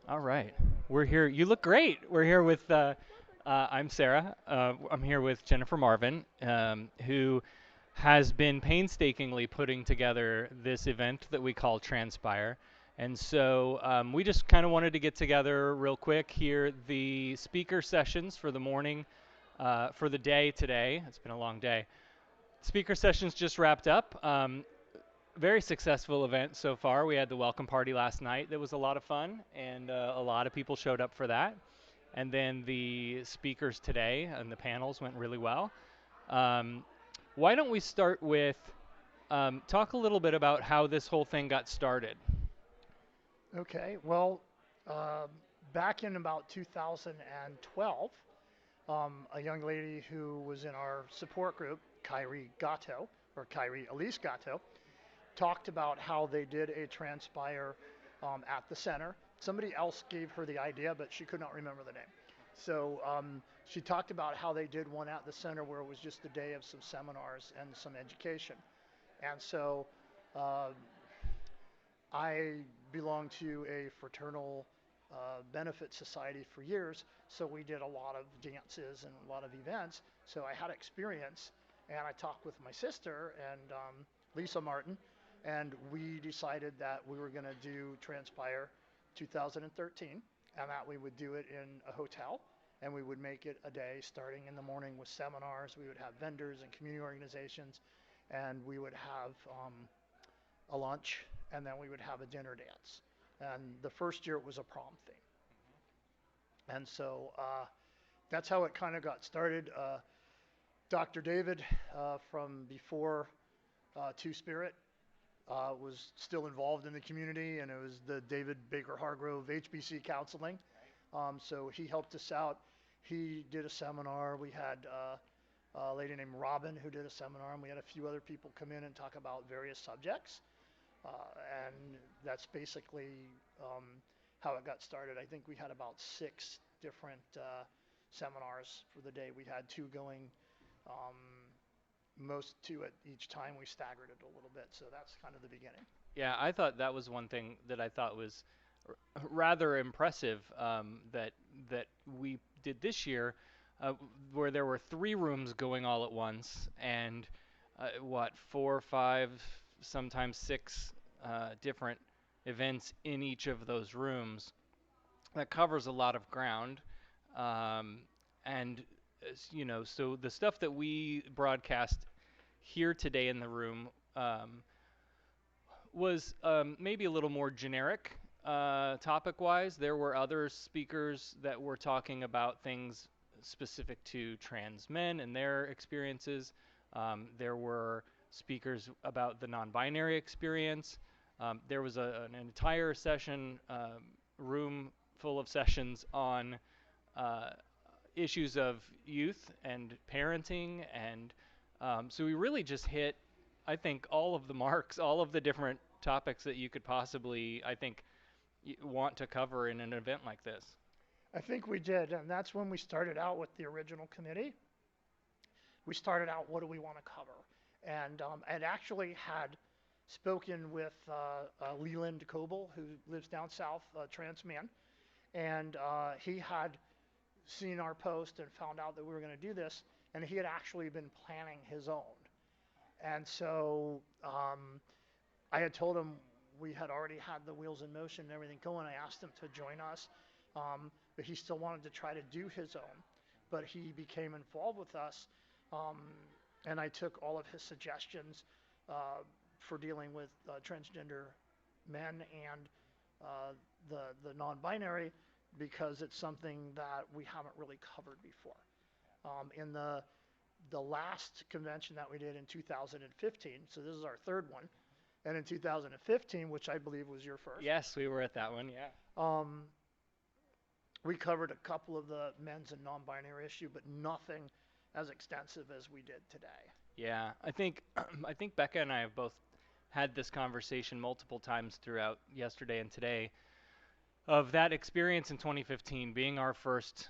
All right. We're here. You look great. We're here with, I'm Sarah. I'm here with Jennifer Marvin, who has been painstakingly putting together this event that we call Transpire. And so we just kind of wanted to get together real quick, hear the speaker sessions for the morning, for the day today. It's been a long day. Speaker sessions just wrapped up. Very successful event so far. We had the welcome party last night. That was a lot of fun, and a lot of people showed up for that. And then the speakers today and the panels went really well. Um, why don't we start with talk a little bit about how this whole thing got started? Okay, well, um, back in about 2012, a young lady who was in our support group, Kyrie Gatto, or Kyrie Elise Gatto, talked about how they did a transpire at the center. Somebody else gave her the idea, but she could not remember the name. So she talked about how they did one at the center where it was just a day of some seminars and some education. And so uh, I belonged to a fraternal benefit society for years, so we did a lot of dances and a lot of events. So I had experience, and I talked with my sister and Lisa Martin, and we decided that we were going to do Transpire 2013, and that we would do it in a hotel, and we would make it a day starting in the morning with seminars. We would have vendors and community organizations, and we would have a lunch, and then we would have a dinner dance. And the first year it was a prom theme. And so that's how it kind of got started. Dr. David from before TwoSpirit was still involved in the community, and it was the David Baker Hargrove HBC counseling. So he helped us out. He did a seminar. We had a lady named Robin who did a seminar, and we had a few other people come in and talk about various subjects. Uh, and that's basically how it got started. I think we had about six different seminars for the day. We had two going, um, most two at each time. We staggered it a little bit, so that's kind of the beginning. Yeah, I thought that was one thing that I thought was rather impressive that we did this year, where there were three rooms going all at once, and what, four, five, sometimes six different events in each of those rooms. That covers a lot of ground, um, and so the stuff that we broadcast here today in the room. Was maybe a little more generic topic wise. There were other speakers that were talking about things specific to trans men and their experiences. There were speakers about the non binary experience. There was an entire session, room full of sessions on uh, issues of youth and parenting. And so we really just hit, I think, all of the marks, all of the different topics that you could possibly, I think, want to cover in an event like this. I think we did, and that's when we started out with the original committee. We started out, what do we want to cover? And I'd actually had spoken with Leland Coble, who lives down south, trans man, and he had seen our post and found out that we were going to do this, and he had actually been planning his own. And so I had told him we had already had the wheels in motion and everything going. I asked him to join us, but he still wanted to try to do his own. But he became involved with us, um, and I took all of his suggestions for dealing with transgender men and the non-binary because it's something that we haven't really covered before. In the last convention that we did in 2015, so this is our third one, and in 2015, which I believe was your first, Yes, we were at that one. Yeah. um, we covered a couple of the men's and non-binary issue, but nothing as extensive as we did today. Yeah, I think I think Becca and I have both had this conversation multiple times throughout yesterday and today of that experience in 2015 being our first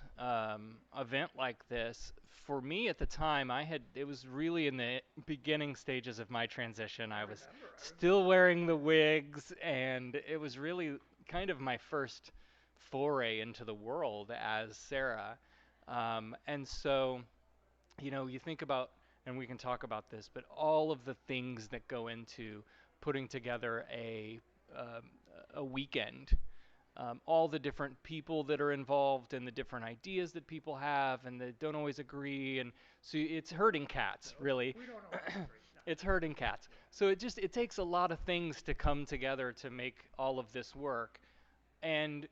event like this. For me at the time, it was really in the beginning stages of my transition. I I was remember. still wearing the wigs, and it was really kind of my first foray into the world as Sarah. And so, you think about, and we can talk about this, but all of the things that go into putting together um, a weekend, all the different people that are involved and the different ideas that people have and that don't always agree, and so it's herding cats, No, really. we don't always agree. No. It's herding cats. So it takes a lot of things to come together to make all of this work. And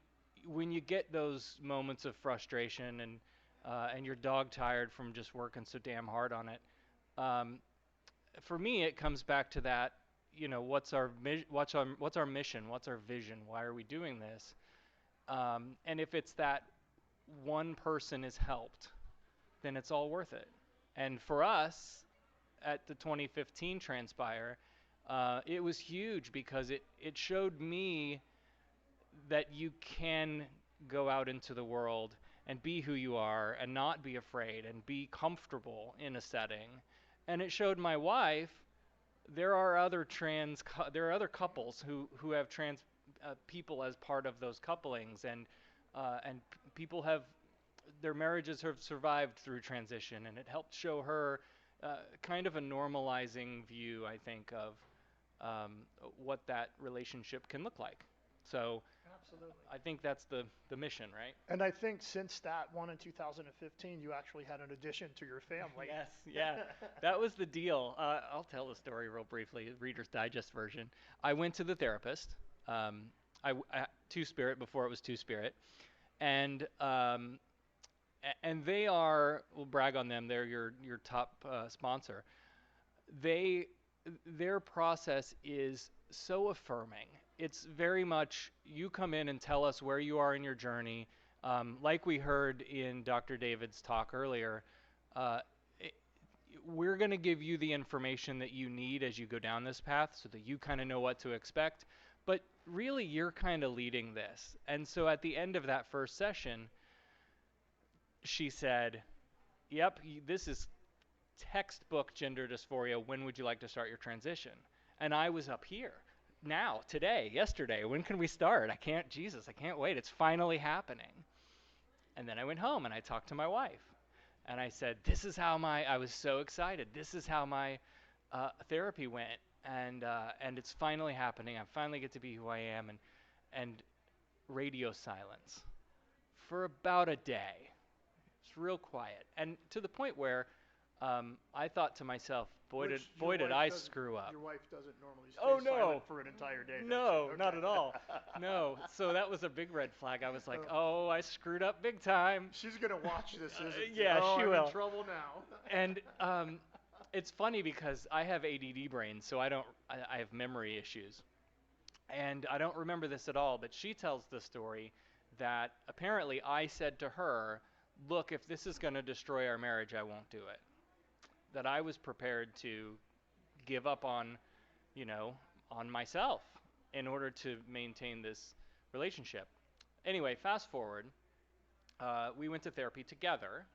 when you get those moments of frustration and you're dog tired from just working so damn hard on it, um, for me it comes back to that. What's our mission? What's our vision? Why are we doing this? And if it's that one person is helped, then it's all worth it. And for us at the 2015 Transpire, it was huge because it showed me that you can go out into the world and be who you are and not be afraid and be comfortable in a setting. And it showed my wife there are other couples who have trans people as part of those couplings, and people have their marriages have survived through transition, and it helped show her kind of a normalizing view, I think, of um, what that relationship can look like. So Absolutely. I think that's the mission, right? And I think since that one in 2015, you actually had an addition to your family. Yes, yeah, that was the deal. I'll tell the story real briefly, Reader's Digest version. I went to the therapist, um, TwoSpirit before it was TwoSpirit, and and they are, we'll brag on them. They're your top sponsor. They their process is so affirming. It's very much you come in and tell us where you are in your journey. Like we heard in Dr. David's talk earlier, uh, it, we're going to give you the information that you need as you go down this path so that you kind of know what to expect. But really, you're kind of leading this. And so at the end of that first session, she said, "Yep, this is textbook gender dysphoria. When would you like to start your transition?" And I was up here. Now, today, yesterday, when can we start? I can't wait. It's finally happening. And then I went home and I talked to my wife. And I said, I was so excited. This is how my therapy went. And it's finally happening. I finally get to be who I am. And radio silence for about a day. It's real quiet. And to the point where I thought to myself, Which your boy, did wife I doesn't. screw up. Your wife doesn't normally Oh stay no, silent for an entire day. Does no, she? not Okay. at all. No. So that was a big red flag. I was like, Oh. oh, I screwed up big time. She's gonna watch this, isn't she? Yeah, Oh, she I'm in will. trouble now. And it's funny because I have ADD brain, so I have memory issues. And I don't remember this at all, but she tells the story that apparently I said to her, look, if this is going to destroy our marriage, I won't do it. That I was prepared to give up you know, on myself in order to maintain this relationship. Anyway, fast forward, we went to therapy together,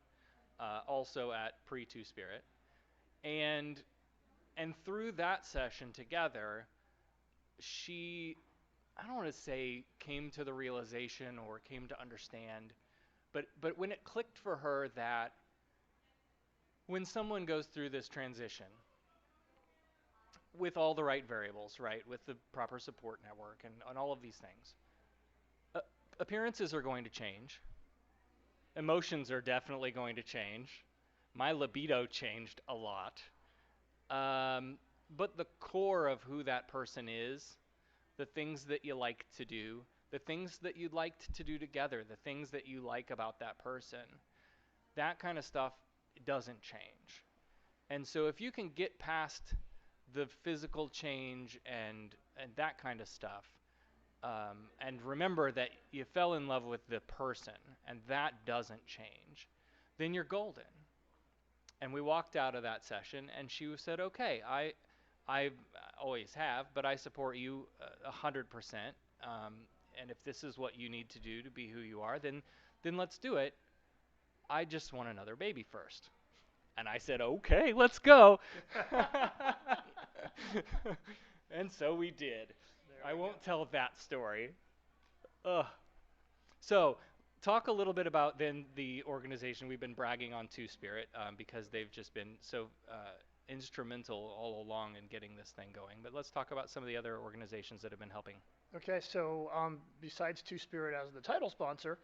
also at pre Two Spirit, and through that session together, she, I don't want to say came to the realization or came to understand, but when it clicked for her that when someone goes through this transition with all the right variables, right, with the proper support network and all of these things, uh, appearances are going to change. Emotions are definitely going to change. My libido changed a lot. But the core of who that person is, the things that you like to do, the things that you'd like to do together, the things that you like about that person, that kind of stuff doesn't change. And so if you can get past the physical change and that kind of stuff, and remember that you fell in love with the person and that doesn't change, then you're golden. And we walked out of that session and she said, okay, I always have, but I support you 100%. And if this is what you need to do to be who you are, then let's do it. I just want another baby first. And I said, okay, let's go. And so we did. There I we won't go. tell that story. Ugh. So, talk a little bit about then the organization. We've been bragging on TwoSpirit because they've just been so instrumental all along in getting this thing going. But let's talk about some of the other organizations that have been helping. Okay, so besides Two Spirit as the title sponsor,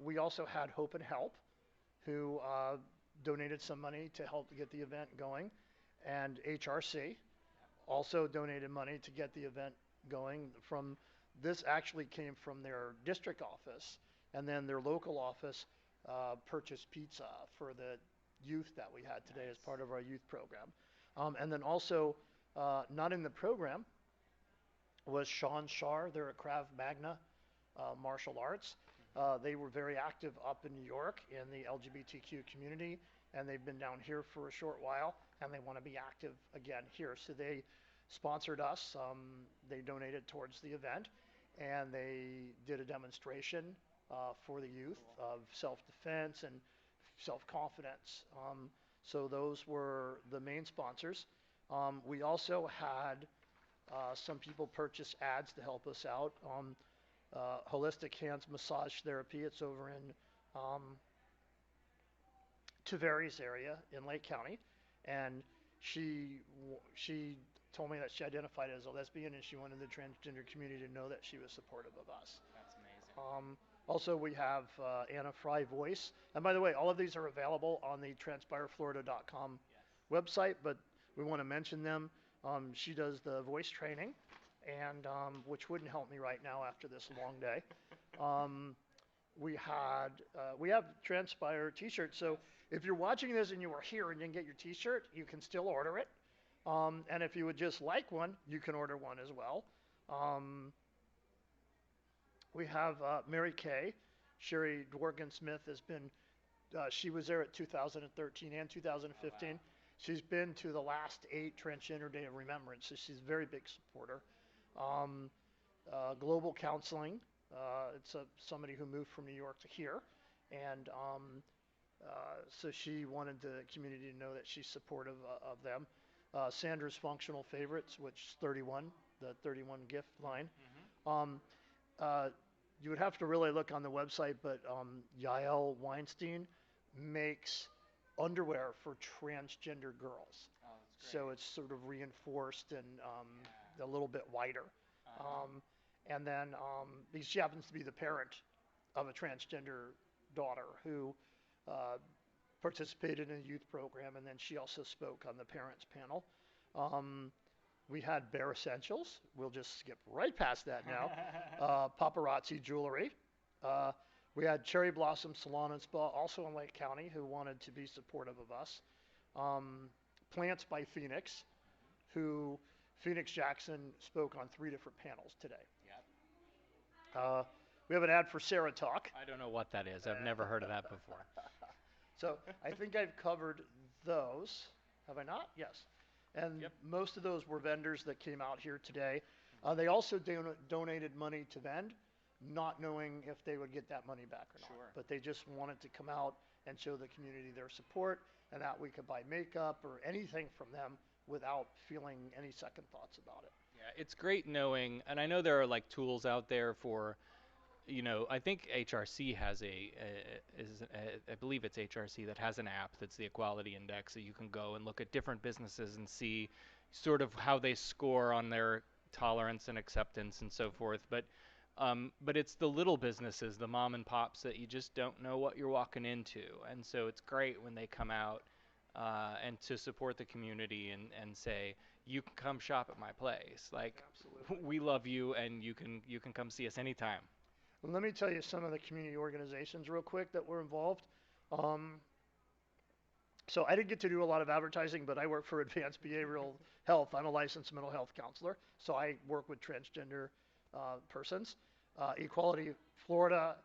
we also had Hope and Help, who donated some money to help get the event going, and HRC also donated money to get the event going. From this actually came from their district office, and then their local office purchased pizza for the youth that we had today as Nice. part of our youth program. And then also, not in the program, was Sean Shar. They're at Krav Maga Martial Arts. They were very active up in New York in the LGBTQ community, and they've been down here for a short while, and they want to be active again here. So they sponsored us. They donated towards the event, and they did a demonstration for the youth of self-defense and self-confidence. So those were the main sponsors. We also had some people purchase ads to help us out. Holistic Hands Massage Therapy. It's over in Tavares area in Lake County, and she told me that she identified as a lesbian and she wanted the transgender community to know that she was supportive of us. That's amazing. Also, we have Anna Fry Voice, and by the way, all of these are available on the TranspireFlorida.com Yes. website, but we want to mention them. She does the voice training, and which wouldn't help me right now after this long day. Um, we have Transpire T-shirts. So if you're watching this and you were here and didn't get your T-shirt, you can still order it. And if you would just like one, you can order one as well. Um, we have Mary Kay. Sherry Dworkin Smith has been. She was there at 2013 and 2015. Oh, wow. She's been to the last 8 Transgender Day of Remembrance, so she's a very big supporter. Um, Global Counseling. It's somebody who moved from New York to here, and so she wanted the community to know that she's supportive of them. Sandra's Functional Favorites, which is 31, the 31 gift line. Mm-hmm. Um, uh, you would have to really look on the website, but Yael Weinstein makes underwear for transgender girls. Oh, that's So great. it's sort of reinforced and a little bit wider. Uh-huh. Um, and then because she happens to be the parent of a transgender daughter who uh, participated in a youth program, and then she also spoke on the parents panel. Um, we had Bare Essentials. We'll just skip right past that now. Paparazzi Jewelry. Uh, we had Cherry Blossom Salon and Spa, also in Lake County, who wanted to be supportive of us. Plants by Phoenix, who Phoenix Jackson spoke on 3 different panels today. Yep. We have an ad for Sarah Talk. I don't know what that is. I've never heard of that before. So I think I've covered those. Have I not? Yes. And Yep. most of those were vendors that came out here today. They also donated money to vend, not knowing if they would get that money back or not. Sure. But they just wanted to come out and show the community their support, and that we could buy makeup or anything from them without feeling any second thoughts about it. Yeah, it's great knowing, and I know there are like tools out there for, I think HRC has I believe it's HRC that has an app that's the Equality Index that you can go and look at different businesses and see sort of how they score on their tolerance and acceptance and so forth. But it's the little businesses, the mom and pops that you just don't know what you're walking into, and so it's great when they come out and to support the community and say you can come shop at my place. Like Absolutely. we love you and you can come see us anytime. Well, let me tell you some of the community organizations real quick that were involved. Um, so I didn't get to do a lot of advertising, but I work for Advanced Behavioral Health. I'm a licensed mental health counselor, so I work with transgender persons. Equality Florida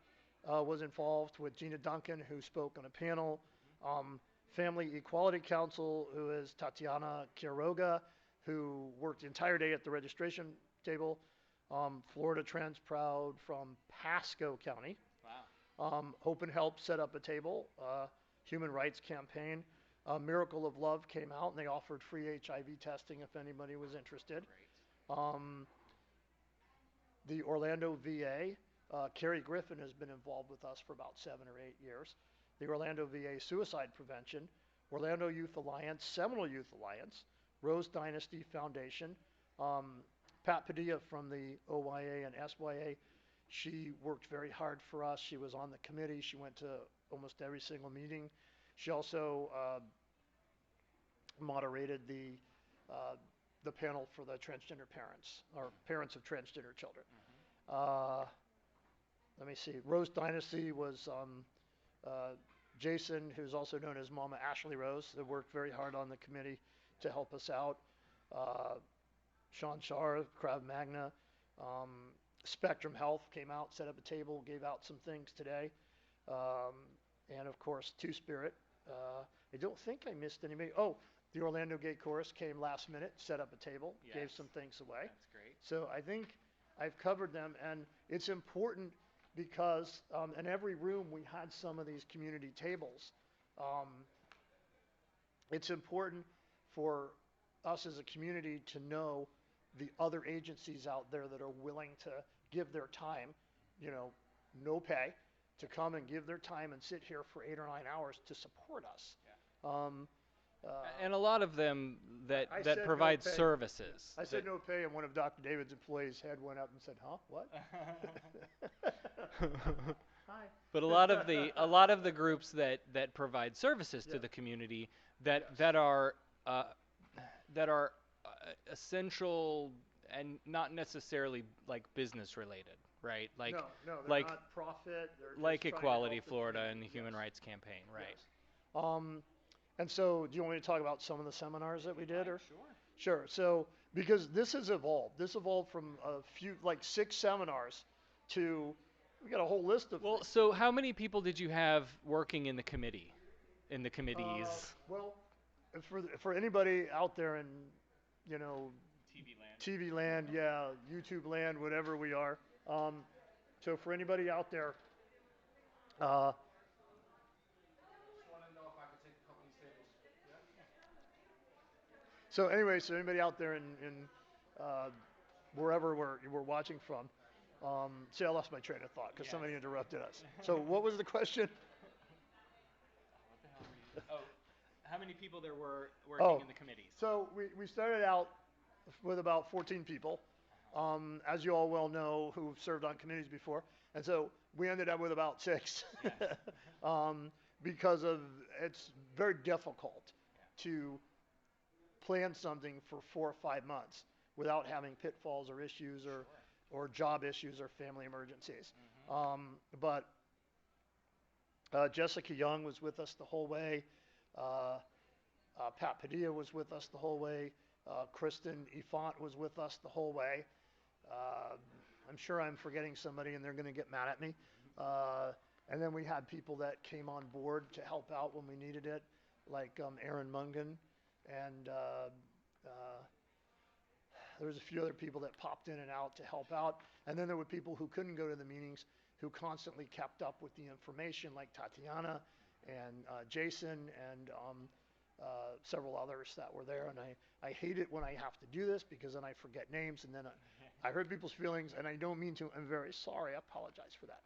was involved with Gina Duncan, who spoke on a panel. Um, Family Equality Council, who is Tatiana Quiroga, who worked the entire day at the registration table. Florida Trans Proud from Pasco County. Wow. Hope and Help set up a table. Human Rights Campaign. Miracle of Love came out and they offered free HIV testing if anybody was interested. Great. The Orlando VA Carrie Griffin has been involved with us for about 7 or 8 years. The Orlando VA Suicide Prevention, Orlando Youth Alliance, Seminole Youth Alliance, Rose Dynasty Foundation, um, Pat Padilla from the OYA and SYA. She worked very hard for us. She was on the committee. She went to almost every single meeting. She also moderated uh, the panel for the transgender parents or parents of transgender children. Uh, Let me see. Rose Dynasty was uh, Jason, who's also known as Mama Ashley Rose, that worked very hard on the committee to help us out. Uh, Sean Shar, Krav Magna. Um, Spectrum Health came out, set up a table, gave out some things today. Um, and of course, TwoSpirit. I don't think I missed anybody. Oh, the Orlando Gay Chorus came last minute, set up a table, gave some things away. That's great. So I think I've covered them, and it's important because in every room we had some of these community tables. Um, it's important for us as a community to know the other agencies out there that are willing to give their time, you know, no pay, to come and give their time and sit here for 8 or 9 hours to support us. Yeah. Um, And a lot of them that I that said no provide pay. services. I said no pay, and one of Dr. David's employees' head went up and said, "Huh? What?" Hi. But a lot of the groups that provide services to Yeah. the community Yes. uh, that are essential and not necessarily like business related, right? Like No, no, they're like not profit. They're like just trying to Equality help the Florida community. and the Human Yes. Rights Campaign, right? Yes. And so, do you want me to talk about some of the seminars that we did, or? Sure. Sure. So, because this has evolved, this evolved from a few, like 6 seminars, to we got a whole list of Well, things. so how many people did you have working in the committee, in the committees? Well, for anybody out there in, you know, TV land. TV land, yeah, YouTube land, whatever we are. So for anybody out there, uh, so anyway, so anybody out there in uh, wherever we're watching from, see, I lost my train of thought because somebody interrupted us. So what was the question? What the hell were you? Oh, how many people there were working Oh, in the committees? so we started out with about 14 people, as you all well know, who've served on committees before, and so we ended up with about 6, Yes. because of it's very difficult to plan something for 4 or 5 months without having pitfalls or issues or job issues or family emergencies. But Jessica Young was with us the whole way. Uh, Pat Padilla was with us the whole way. Kristen Ifant was with us the whole way. Uh, I'm sure I'm forgetting somebody and they're going to get mad at me. And then we had people that came on board to help out when we needed it, like Aaron Mungan, and there was a few other people that popped in and out to help out. And then there were people who couldn't go to the meetings who constantly kept up with the information, like Tatiana and Jason and several others that were there. And I hate it when I have to do this because then I forget names and then I hurt people's feelings and I don't mean to. I'm very sorry. I apologize for that.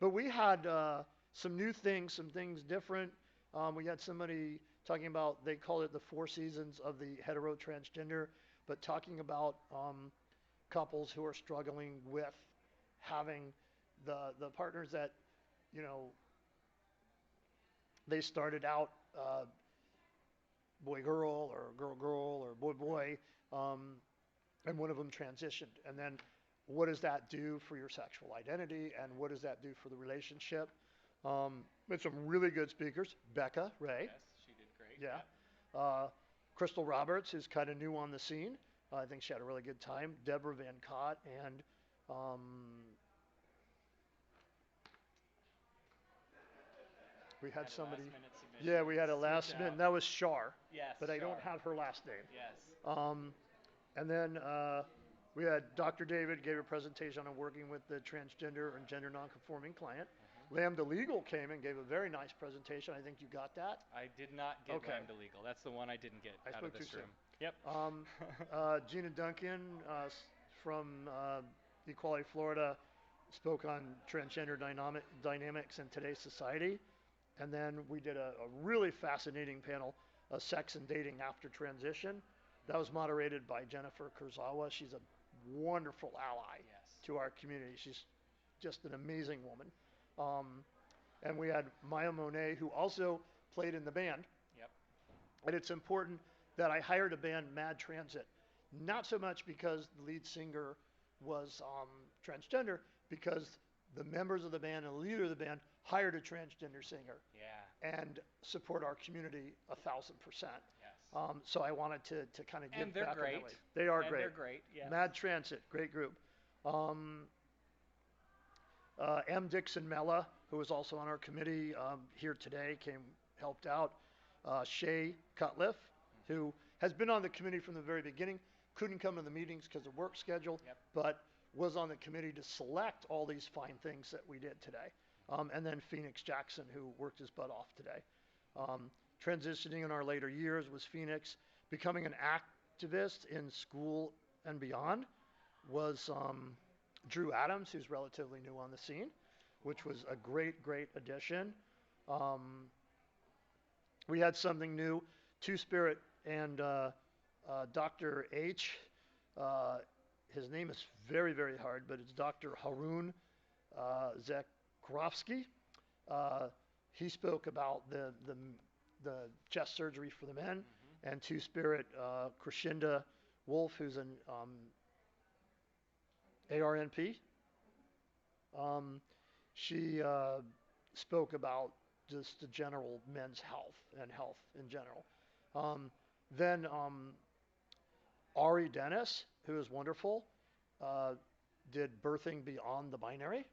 But we had some new things, some things different. We had somebody talking about, they called it the 4 seasons of the hetero transgender, but talking about couples who are struggling with having the partners that, you know, they started out boy girl or girl girl or boy boy, and one of them transitioned. And then what does that do for your sexual identity and what does that do for the relationship? We had some really good speakers. Becca Ray. Yes, she did great. Yeah. Crystal Roberts is kind of new on the scene. I think she had a really good time. Deborah Van Cott and we had somebody. Yeah, we had a last minute. And that was Shar. Yes. But I don't have her last name. Yes. And then we had Dr. David gave a presentation on working with the transgender and gender nonconforming client. Lambda Legal came and gave a very nice presentation. I think you got that. I did not get Okay. Lambda Legal. That's the one I didn't get I out spoke of this too soon. room. Yep. Gina Duncan from Equality Florida spoke on transgender dynamics in today's society. And then we did a really fascinating panel, Sex and Dating After Transition. That was moderated by Jennifer Kurzawa. She's a wonderful ally Yes. to our community. She's just an amazing woman. Um, and we had Maya Monet, who also played in the band. Yep. And it's important that I hired a band, Mad Transit. Not so much because the lead singer was transgender, because the members of the band and the leader of the band hired a transgender singer Yeah. and support our community 1,000%. Yes. So I wanted to kind of give And they're back in that great. way. They are And great. they're great. Yes. Mad Transit, great group. M. Dixon Mella, who was also on our committee here today, helped out. Shay Cutliff, who has been on the committee from the very beginning, couldn't come to the meetings because of work schedule, Yep. but was on the committee to select all these fine things that we did today. And then Phoenix Jackson, who worked his butt off today. Transitioning in our later years was Phoenix. Becoming an activist in school and beyond was Drew Adams, who's relatively new on the scene, which was a great, great addition. We had something new. TwoSpirit and Dr. H. His name is very, very hard, but it's Dr. Harun Zekrovsky. He spoke about the chest surgery for the men, and TwoSpirit, Crescenda Wolf, who's an ARNP. She spoke about just the general men's health and health in general. Then Ari Dennis, who is wonderful, did Birthing Beyond the Binary.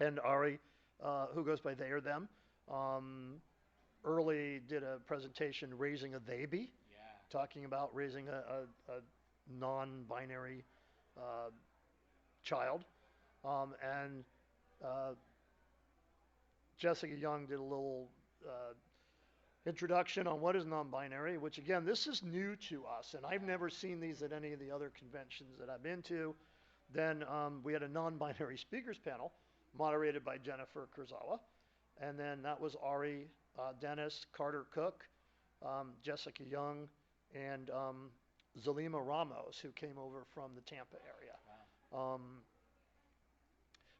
And Ari, who goes by they or them, early did a presentation, Raising a Baby, talking about raising a non-binary child. And Jessica Young did a little introduction on what is non-binary, which again, this is new to us, and I've never seen these at any of the other conventions that I've been to. Then we had a non-binary speakers panel moderated by Jennifer Kurzawa, and then that was Ari Dennis, Carter Cook, Jessica Young, and Zalima Ramos, who came over from the Tampa area. Wow.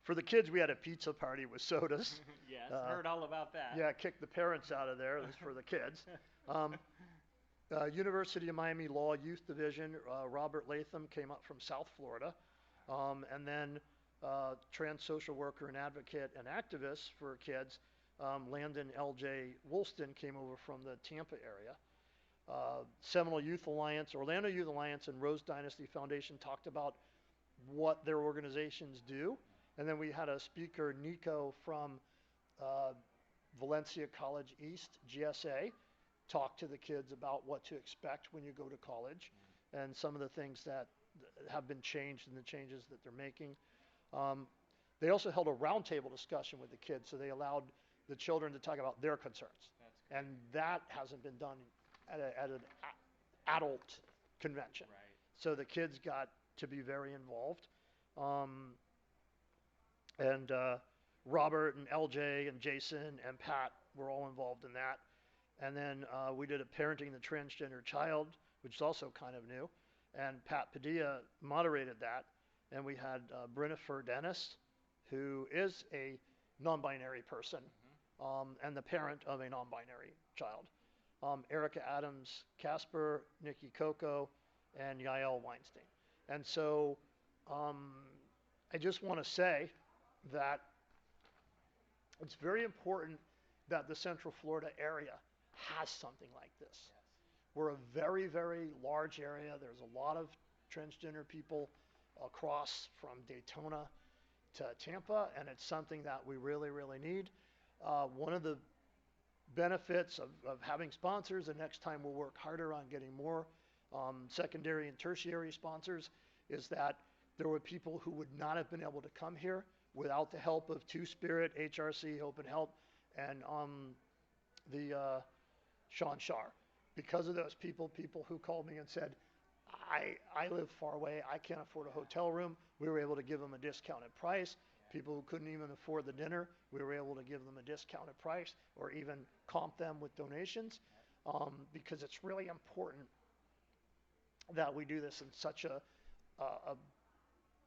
For the kids, we had a pizza party with sodas. Yes, heard all about that. Yeah, kicked the parents out of there. It was for the kids. University of Miami Law Youth Division, Robert Latham came up from South Florida. And then trans social worker and advocate and activist for kids, Landon L.J. Woolston came over from the Tampa area. Seminole Youth Alliance, Orlando Youth Alliance, and Rose Dynasty Foundation talked about what their organizations do. And then we had a speaker, Nico, from Valencia College East, GSA, talk to the kids about what to expect when you go to college and some of the things that have been changed and the changes that they're making. They also held a roundtable discussion with the kids, so they allowed the children to talk about their concerns. And that hasn't been done at an adult convention. Right. So the kids got to be very involved. And Robert and LJ and Jason and Pat were all involved in that. And then we did a Parenting the Transgender Child, which is also kind of new. And Pat Padilla moderated that. And we had Brennifer Dennis, who is a non-binary person and the parent of a non-binary child. Erica Adams Casper, Nikki Coco, and Yael Weinstein. And so I just want to say that it's very important that the Central Florida area has something like this. Yes. We're a very, very large area. There's a lot of transgender people across from Daytona to Tampa, and it's something that we really, really need. One of the benefits of having sponsors, and next time we'll work harder on getting more secondary and tertiary sponsors, is that there were people who would not have been able to come here without the help of TwoSpirit, HRC, Hope and Help, and the Sean Shar. Because of those people who called me and said, I live far away. I can't afford a hotel room. We were able to give them a discounted price. People who couldn't even afford the dinner, we were able to give them a discounted price or even comp them with donations, because it's really important that we do this in such a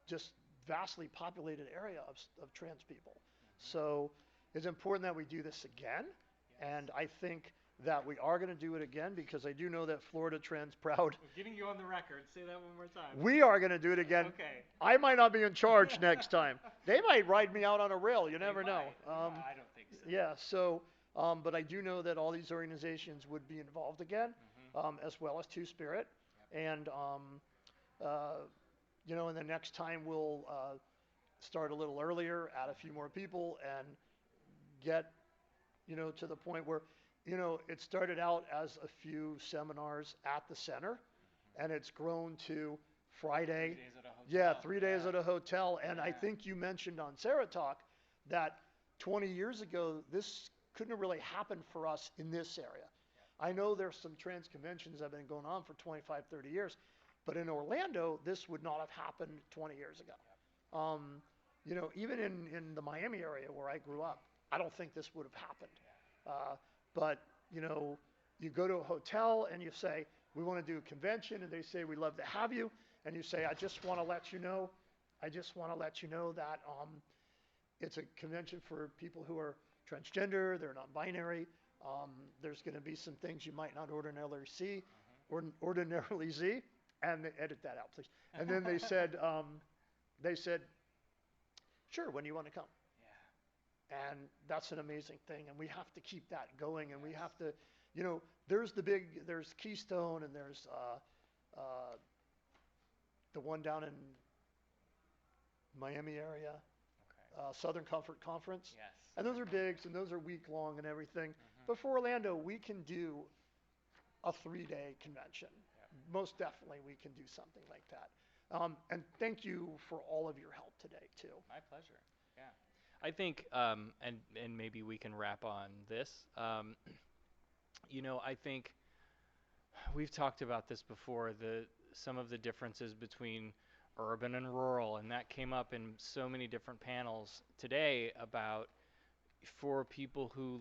just vastly populated area of trans people. So it's important that we do this again. And I think that we are going to do it again because I do know that Florida Trans Proud. I'm getting you on the record. Say that one more time. We are going to do it again. Okay. I might not be in charge next time. They might ride me out on a rail. You never know. I don't think so. Yeah. So, but I do know that all these organizations would be involved again, as well as TwoSpirit, and uh, and the next time we'll start a little earlier, add a few more people, and get to the point where it started out as a few seminars at the center, and it's grown to Friday. 3 days at a hotel. Yeah, 3 days at a hotel. And I Yeah. think you mentioned on Sarah Talk that 20 years ago, this couldn't have really happened for us in this area. I know there's some trans conventions that have been going on for 25, 30 years, but in Orlando, this would not have happened 20 years ago. Even in the Miami area where I grew up, I don't think this would have happened. But you go to a hotel and you say, we want to do a convention, and they say, we'd love to have you. And you say, I just want to let you know that it's a convention for people who are transgender, they're non-binary. There's going to be some things you might not ordinarily see, or ordinarily see, and edit that out, please. And then they said, sure, when do you want to come? And that's an amazing thing, and we have to keep that going, and we have to, there's Keystone, and there's the one down in Miami area, Southern Comfort Conference. Yes. And those are bigs, and those are week long and everything. But for Orlando, we can do a 3-day convention. Most definitely, we can do something like that. And thank you for all of your help today, too. My pleasure. Yeah. I think, and maybe we can wrap on this. I think we've talked about this before. Some of the differences between urban and rural, and that came up in so many different panels today about for people who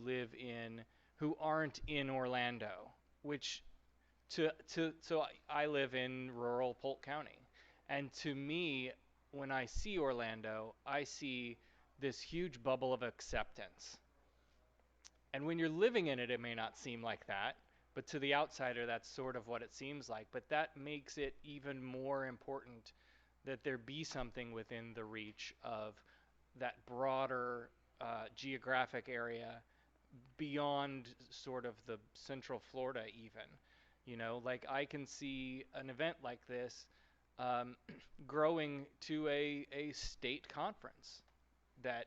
aren't in Orlando, which so I live in rural Polk County, and to me, when I see Orlando, I see this huge bubble of acceptance. And when you're living in it, it may not seem like that, but to the outsider, that's sort of what it seems like. But that makes it even more important that there be something within the reach of that broader geographic area beyond sort of the central Florida even. Like I can see an event like this um, growing to a state conference that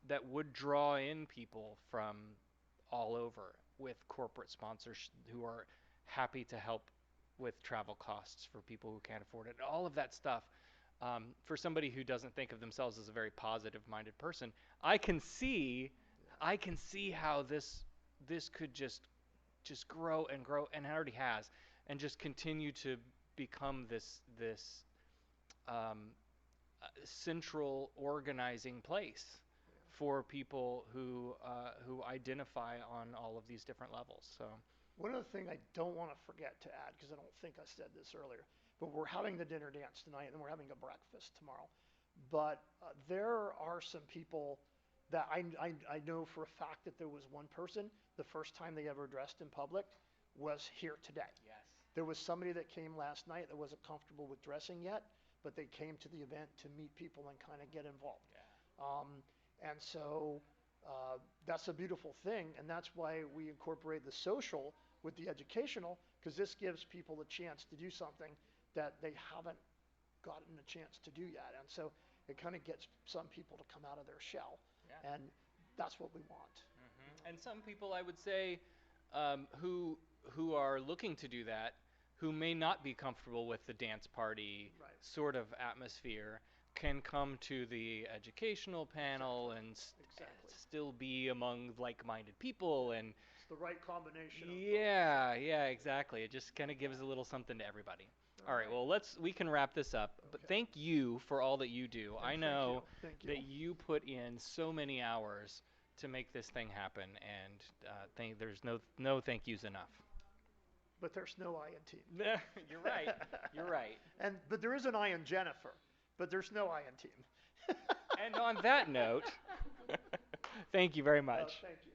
that would draw in people from all over with corporate sponsors who are happy to help with travel costs for people who can't afford it. All of that stuff. For somebody who doesn't think of themselves as a very positive-minded person, I can see, I can see how this could just grow and grow, and it already has, and just continue to become this central organizing place for people who identify on all of these different levels. So One other thing I don't want to forget to add, because I don't think I said this earlier, but we're having the dinner dance tonight, and we're having a breakfast tomorrow. But there are some people that I know for a fact that there was one person, the first time they ever dressed in public was here today. yes, There was somebody that came last night that wasn't comfortable with dressing yet, but they came to the event to meet people and kind of get involved. And so that's a beautiful thing, and that's why we incorporate the social with the educational, because this gives people the chance to do something that they haven't gotten a chance to do yet. And so it kind of gets some people to come out of their shell, yeah. and that's what we want. And some people, I would say, who are looking to do that, who may not be comfortable with the dance party Right. sort of atmosphere, can come to the educational panel and Exactly. still be among like-minded people. And It's the right combination of both. yeah, exactly. It just kind of gives a little something to everybody. All right, well, we can wrap this up. But Okay. thank you for all that you do. I And thank you. know Thank you. that you put in so many hours to make this thing happen, and there's no thank yous enough. But there's no I in team. You're right. You're right. But there is an I in Jennifer. But there's no I in team. And on that note, thank you very much. Thank you.